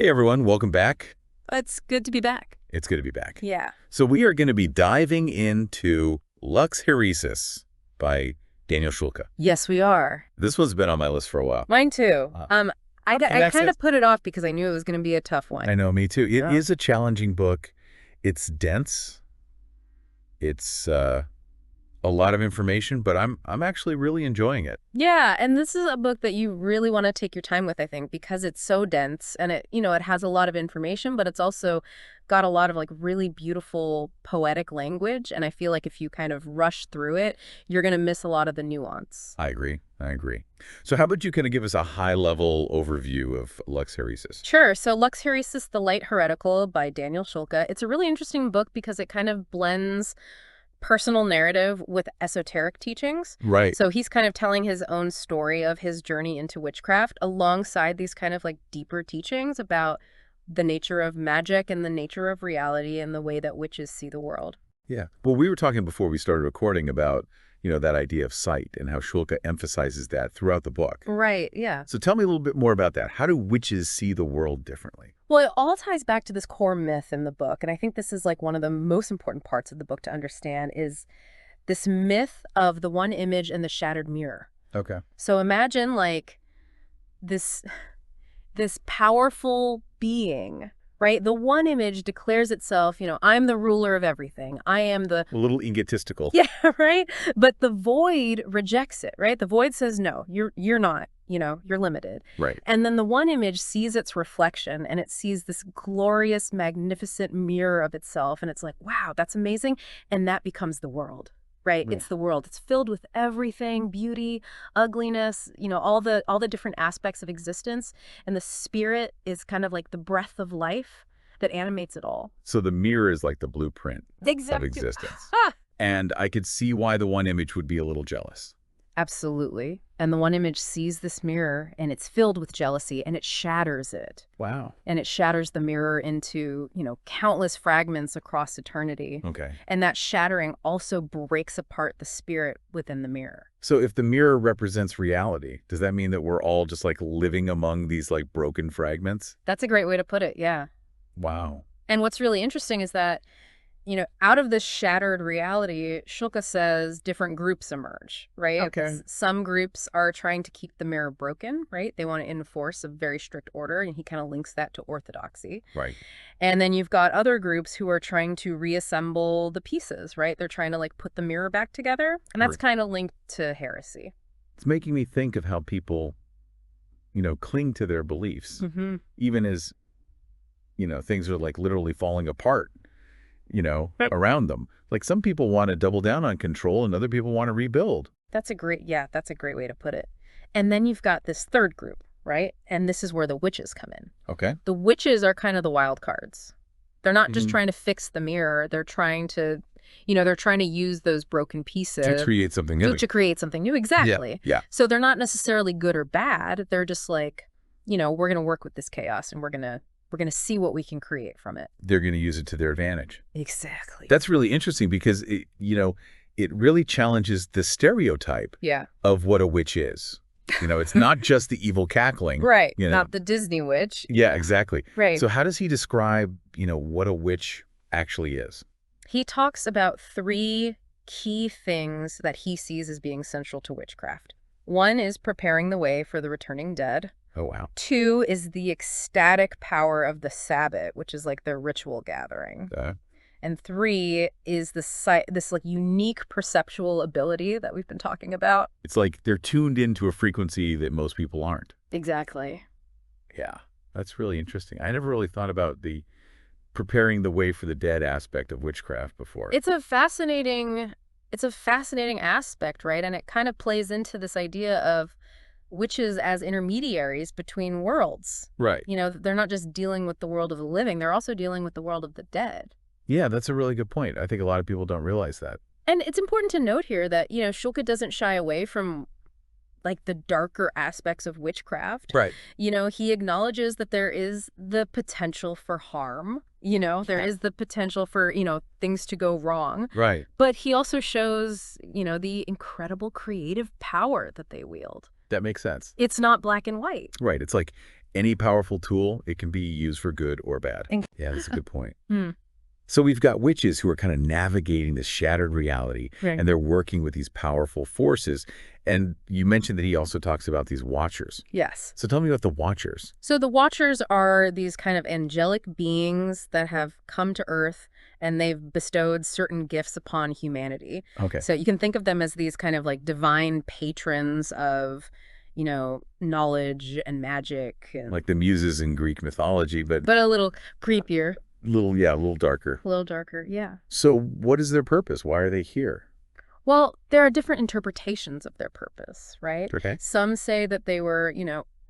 Hey everyone, welcome back. It's good to be back. It's good to be back. Yeah. So we are going to be diving into Lux Haeresis by Daniel Schulke. Yes, we are. This one's been on my list for a while. Mine too. I that's kind it. of put it off because I knew it was going to be a tough one. I know, me too. It Yeah. is a challenging book. It's dense. It's a lot of information, but I'm actually really enjoying it. Yeah, and this is a book that you really want to take your time with, I think, because it's so dense and it has a lot of information, but it's also got a lot of like really beautiful poetic language, and I feel like if you kind of rush through it, you're going to miss a lot of the nuance. I agree. So how about you kind of give us a high-level overview of Lux Haeresis? Sure. So Lux Haeresis, The Light Heretical by Daniel Schulke. It's a really interesting book because it kind of blends personal narrative with esoteric teachings. Right. So he's kind of telling his own story of his journey into witchcraft alongside these kind of like deeper teachings about the nature of magic and the nature of reality and the way that witches see the world. Yeah. Well, we were talking before we started recording about, that idea of sight and how Schulke emphasizes that throughout the book. Right, yeah. So tell me a little bit more about that. How do witches see the world differently? Well, it all ties back to this core myth in the book, and I think this is like one of the most important parts of the book to understand is this myth of the one image and the shattered mirror. Okay. So imagine like this powerful being, right? The one image declares itself, I'm the ruler of everything. I am the... A little egotistical. Yeah, right? But the void rejects it, right? The void says, no, you're not, you're limited. Right. And then the one image sees its reflection and it sees this glorious, magnificent mirror of itself. And it's like, wow, that's amazing. And that becomes the world. Right. It's the world. It's filled with everything, beauty, ugliness, all the different aspects of existence. And the spirit is kind of like the breath of life that animates it all. So the mirror is like the blueprint Exactly. of existence. And I could see why the one image would be a little jealous. Absolutely. And the one image sees this mirror and it's filled with jealousy and it shatters it. Wow. And it shatters the mirror into, countless fragments across eternity. Okay. And that shattering also breaks apart the spirit within the mirror. So if the mirror represents reality, does that mean that we're all just like living among these like broken fragments? That's a great way to put it. Yeah. Wow. And what's really interesting is that, out of this shattered reality, Schulke says different groups emerge, right? Okay. Some groups are trying to keep the mirror broken, right? They want to enforce a very strict order, and he kind of links that to orthodoxy. Right. And then you've got other groups who are trying to reassemble the pieces, right? They're trying to like put the mirror back together, and that's kind of linked to heresy. It's making me think of how people, cling to their beliefs, even as, things are like literally falling apart. Around them. Like some people want to double down on control and other people want to rebuild. That's a great way to put it. And then you've got this third group, right? And this is where the witches come in. Okay. The witches are kind of the wild cards. They're not just trying to fix the mirror. They're trying to, use those broken pieces. To create something new. To create something new, exactly. Yeah. So they're not necessarily good or bad. They're just like, we're going to work with this chaos and we're going to see what we can create from it. They're going to use it to their advantage. Exactly. That's really interesting because, it really challenges the stereotype of what a witch is. It's not just the evil cackling. Right. Not the Disney witch. Yeah, exactly. Right. So how does he describe, what a witch actually is? He talks about 3 key things that he sees as being central to witchcraft. 1 is preparing the way for the returning dead. Oh, wow. 2 is the ecstatic power of the Sabbat, which is like their ritual gathering. And 3 is this like unique perceptual ability that we've been talking about. It's like they're tuned into a frequency that most people aren't. Exactly. Yeah, that's really interesting. I never really thought about the preparing the way for the dead aspect of witchcraft before. It's a fascinating aspect, right? And it kind of plays into this idea of witches as intermediaries between worlds. Right. They're not just dealing with the world of the living, they're also dealing with the world of the dead. Yeah, that's a really good point. I think a lot of people don't realize that. And it's important to note here that, Schulke doesn't shy away from like the darker aspects of witchcraft. Right. He acknowledges that there is the potential for harm. There is the potential for, things to go wrong. Right. But he also shows, the incredible creative power that they wield. That makes sense. It's not black and white. Right. It's like any powerful tool, it can be used for good or bad. Yeah, that's a good point. Mm. So we've got witches who are kind of navigating this shattered reality, Right. and they're working with these powerful forces. And you mentioned that he also talks about these watchers. Yes. So tell me about the watchers. So the Watchers are these kind of angelic beings that have come to Earth, and they've bestowed certain gifts upon humanity. Okay. So you can think of them as these kind of like divine patrons of, knowledge and magic. And... Like the muses in Greek mythology, but But a little creepier. a little darker. A little darker, yeah. So what is their purpose? Why are they here? Well, there are different interpretations of their purpose, right? Okay. Some say that they were,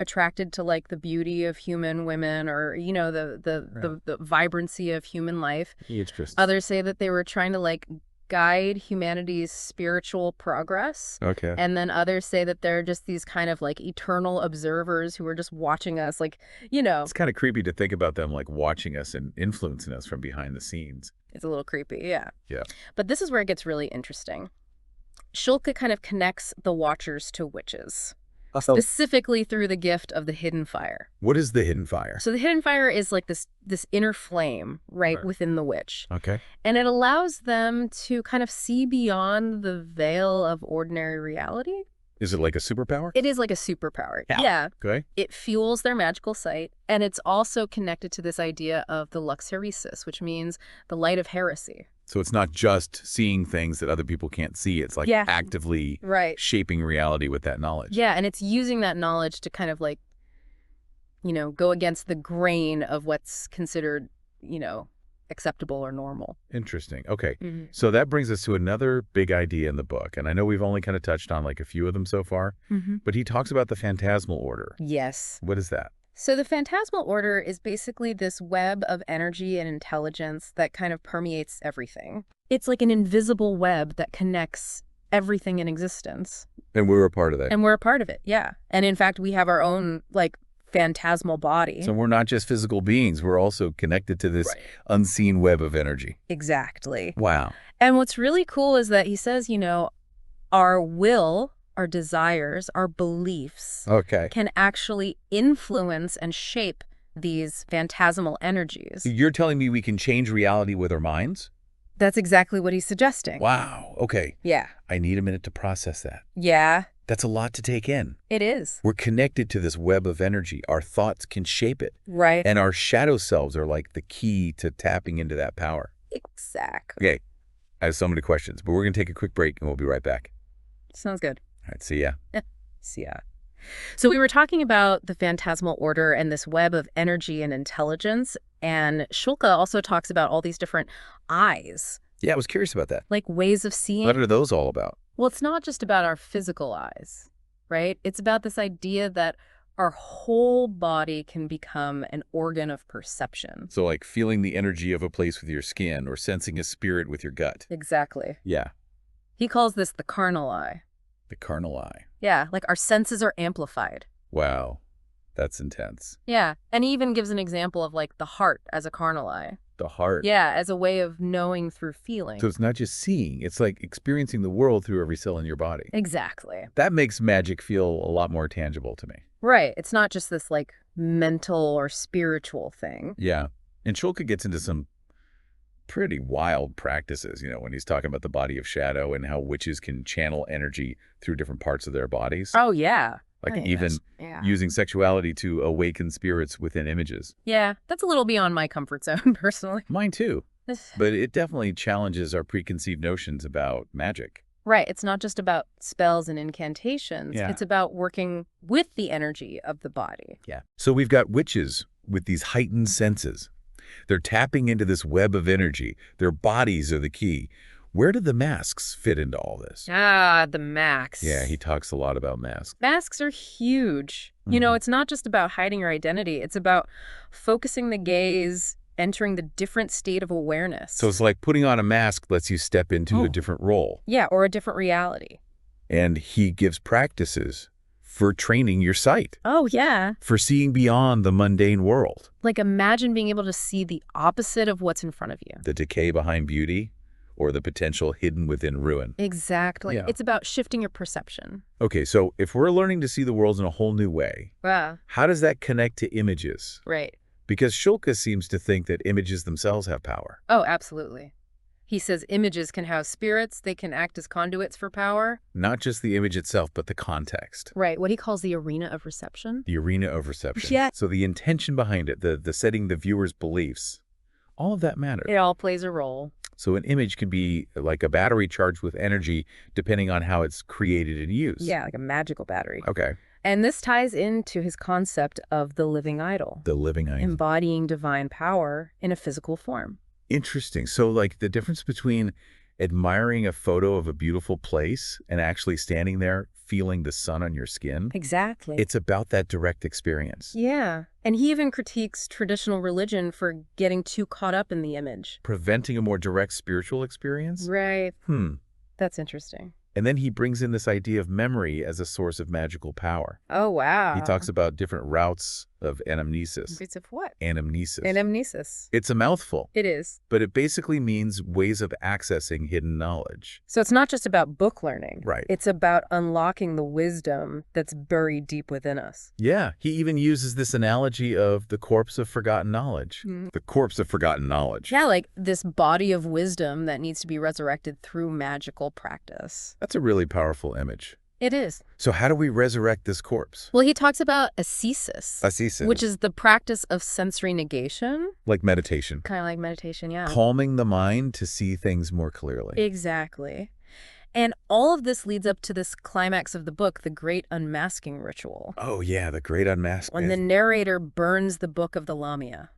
attracted to like the beauty of human women, or the vibrancy of human life. Interesting. Others say that they were trying to like guide humanity's spiritual progress. Okay. And then others say that they're just these kind of like eternal observers who are just watching us, like, It's kind of creepy to think about them like watching us and influencing us from behind the scenes. It's a little creepy, yeah. Yeah. But this is where it gets really interesting. Schulke kind of connects the Watchers to witches, specifically through the gift of the hidden fire. What is the hidden fire? So the hidden fire is like this inner flame right within the witch. Okay. And it allows them to kind of see beyond the veil of ordinary reality. Is it like a superpower? It is like a superpower. Yeah. Okay. It fuels their magical sight, and it's also connected to this idea of the Lux Haeresis, which means the light of heresy. So it's not just seeing things that other people can't see. It's like actively shaping reality with that knowledge. Yeah, and it's using that knowledge to kind of like, go against the grain of what's considered, acceptable or normal. Interesting. Okay. Mm-hmm. So that brings us to another big idea in the book. And I know we've only kind of touched on like a few of them so far, but he talks about the phantasmal order. Yes. What is that? So the phantasmal order is basically this web of energy and intelligence that kind of permeates everything. It's like an invisible web that connects everything in existence. And we're a part of that. And we're a part of it, yeah. And in fact, we have our own, like, phantasmal body. So we're not just physical beings. We're also connected to this unseen web of energy. Exactly. Wow. And what's really cool is that he says, our will, our desires, our beliefs can actually influence and shape these phantasmal energies. You're telling me we can change reality with our minds? That's exactly what he's suggesting. Wow. Okay. Yeah. I need a minute to process that. Yeah. That's a lot to take in. It is. We're connected to this web of energy. Our thoughts can shape it. Right. And our shadow selves are like the key to tapping into that power. Exactly. Okay. I have so many questions, but we're going to take a quick break and we'll be right back. Sounds good. All right. See ya. See ya. So we were talking about the phantasmal order and this web of energy and intelligence. And Schulke also talks about all these different eyes. Yeah, I was curious about that. Like ways of seeing. What are those all about? Well, it's not just about our physical eyes, right? It's about this idea that our whole body can become an organ of perception. So like feeling the energy of a place with your skin or sensing a spirit with your gut. Exactly. Yeah. He calls this the carnal eye. The carnal eye. Yeah, like our senses are amplified. Wow. That's intense. Yeah, and he even gives an example of like the heart as a carnal eye. The heart. Yeah, as a way of knowing through feeling. So it's not just seeing. It's like experiencing the world through every cell in your body. Exactly. That makes magic feel a lot more tangible to me. Right. It's not just this like mental or spiritual thing. Yeah. And Schulke gets into some pretty wild practices, when he's talking about the body of shadow and how witches can channel energy through different parts of their bodies. Oh, yeah. Like even using sexuality to awaken spirits within images. Yeah, that's a little beyond my comfort zone, personally. Mine too. But it definitely challenges our preconceived notions about magic. Right. It's not just about spells and incantations. Yeah. It's about working with the energy of the body. Yeah. So we've got witches with these heightened senses. They're tapping into this web of energy. Their bodies are the key. Where do the masks fit into all this? Ah, the masks. Yeah, he talks a lot about masks. Masks are huge. It's not just about hiding your identity. It's about focusing the gaze, entering the different state of awareness. So it's like putting on a mask lets you step into a different role. Yeah, or a different reality. And he gives practices for training your sight. Oh, yeah. For seeing beyond the mundane world. Like imagine being able to see the opposite of what's in front of you. The decay behind beauty, or the potential hidden within ruin. Exactly. Yeah. It's about shifting your perception. Okay, so if we're learning to see the world in a whole new way, how does that connect to images? Right. Because Schulke seems to think that images themselves have power. Oh, absolutely. He says images can house spirits, they can act as conduits for power. Not just the image itself, but the context. Right, what he calls the arena of reception. The arena of reception. Yeah. So the intention behind it, the setting the viewer's beliefs, all of that matters. It all plays a role. So an image can be like a battery charged with energy depending on how it's created and used. Yeah, like a magical battery. Okay. And this ties into his concept of the living idol. The living idol. Embodying divine power in a physical form. Interesting. So like the difference between admiring a photo of a beautiful place and actually standing there feeling the sun on your skin. Exactly. It's about that direct experience. Yeah. And he even critiques traditional religion for getting too caught up in the image. Preventing a more direct spiritual experience? Right. Hmm. That's interesting. And then he brings in this idea of memory as a source of magical power. Oh, wow. He talks about different routes of anamnesis. Routes of what? Anamnesis. Anamnesis. It's a mouthful. It is. But it basically means ways of accessing hidden knowledge. So it's not just about book learning. Right. It's about unlocking the wisdom that's buried deep within us. Yeah. He even uses this analogy of the corpse of forgotten knowledge. The corpse of forgotten knowledge. Yeah, like this body of wisdom that needs to be resurrected through magical practice. That's a really powerful image. It is. So how do we resurrect this corpse? Well, he talks about ascesis. Ascesis. Which is the practice of sensory negation. Like meditation. Kind of like meditation, yeah. Calming the mind to see things more clearly. Exactly. And all of this leads up to this climax of the book, the Great Unmasking Ritual. Oh, yeah, the Great Unmasking. When the narrator burns the Book of the Lamia.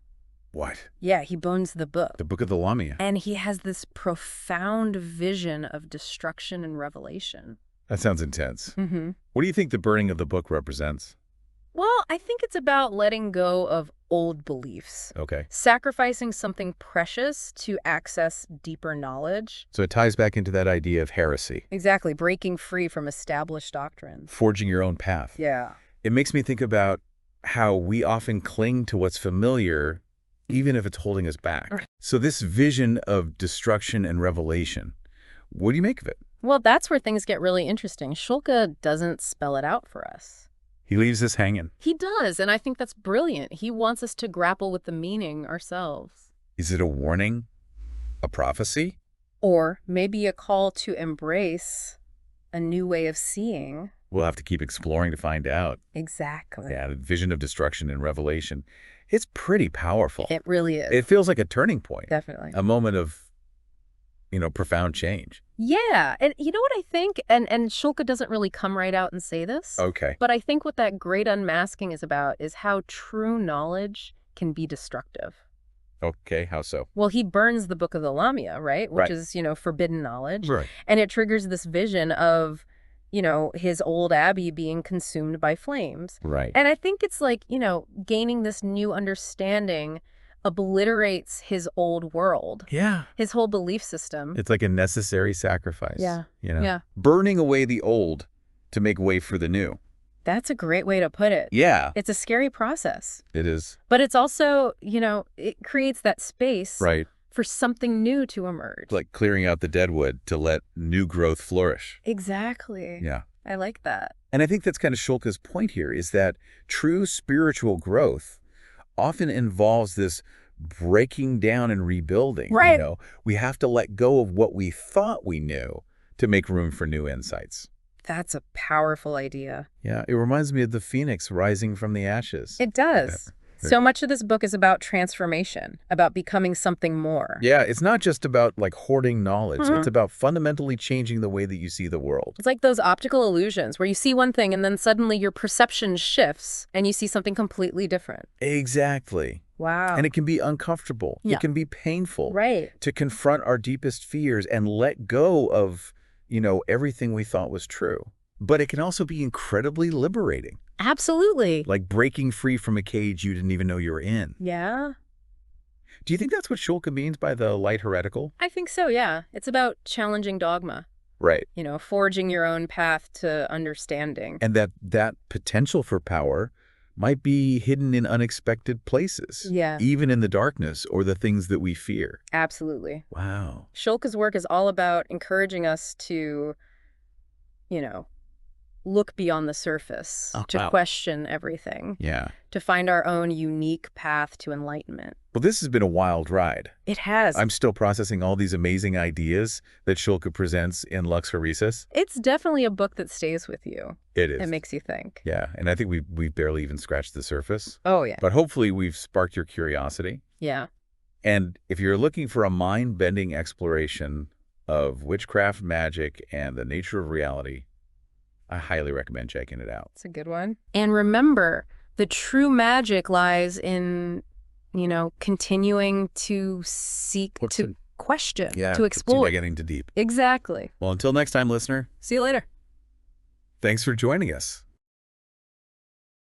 What? Yeah, he burns the book. The Book of the Lamia. And he has this profound vision of destruction and revelation. That sounds intense. Mm-hmm. What do you think the burning of the book represents? Well, I think it's about letting go of old beliefs. Okay. Sacrificing something precious to access deeper knowledge. So it ties back into that idea of heresy. Exactly, breaking free from established doctrines. Forging your own path. Yeah. It makes me think about how we often cling to what's familiar, even if it's holding us back. Right. So this vision of destruction and revelation, what do you make of it? Well, that's where things get really interesting. Schulke doesn't spell it out for us. He leaves us hanging. He does, and I think that's brilliant. He wants us to grapple with the meaning ourselves. Is it a warning? A prophecy? Or maybe a call to embrace a new way of seeing. We'll have to keep exploring to find out. Exactly. Yeah, the vision of destruction and revelation. It's pretty powerful. It really is. It feels like a turning point. Definitely. A moment of, profound change. Yeah. And you know what I think? And Schulke doesn't really come right out and say this. Okay. But I think what that great unmasking is about is how true knowledge can be destructive. Okay, how so? Well, he burns the Book of the Lamia, right? Which Right. is, forbidden knowledge. Right. And it triggers this vision of, his old abbey being consumed by flames. Right. And I think it's like, gaining this new understanding obliterates his old world. Yeah. His whole belief system. It's like a necessary sacrifice. Yeah. Yeah. Burning away the old to make way for the new. That's a great way to put it. Yeah. It's a scary process. It is. But it's also, it creates that space Right. for something new to emerge. Like clearing out the deadwood to let new growth flourish. Exactly. Yeah. I like that. And I think that's kind of Schulke's point here, is that true spiritual growth often involves this breaking down and rebuilding. Right. We have to let go of what we thought we knew to make room for new insights. That's a powerful idea. Yeah, it reminds me of the phoenix rising from the ashes. It does. So much of this book is about transformation, about becoming something more. Yeah, it's not just about hoarding knowledge. It's about fundamentally changing the way that you see the world. It's like those optical illusions where you see one thing and then suddenly your perception shifts and you see something completely different. Exactly. Wow. And it can be uncomfortable. Yeah. It can be painful. Right. To confront our deepest fears and let go of, everything we thought was true. But it can also be incredibly liberating. Absolutely. Like breaking free from a cage you didn't even know you were in. Yeah. Do you think that's what Schulke means by the light heretical? I think so, yeah. It's about challenging dogma. Right. Forging your own path to understanding. And that potential for power might be hidden in unexpected places. Yeah. Even in the darkness or the things that we fear. Absolutely. Wow. Schulke's work is all about encouraging us to, look beyond the surface, to question everything. Yeah. To find our own unique path to enlightenment. Well, this has been a wild ride. It has. I'm still processing all these amazing ideas that Schulke presents in Lux Haeresis. It's definitely a book that stays with you. It is. It makes you think. Yeah, and I think we've barely even scratched the surface. Oh, yeah. But hopefully we've sparked your curiosity. Yeah. And if you're looking for a mind-bending exploration of witchcraft, magic, and the nature of reality, I highly recommend checking it out. It's a good one. And remember, the true magic lies in, continuing to seek, to question, to explore. Getting too deep. Exactly. Well, until next time, listener. See you later. Thanks for joining us.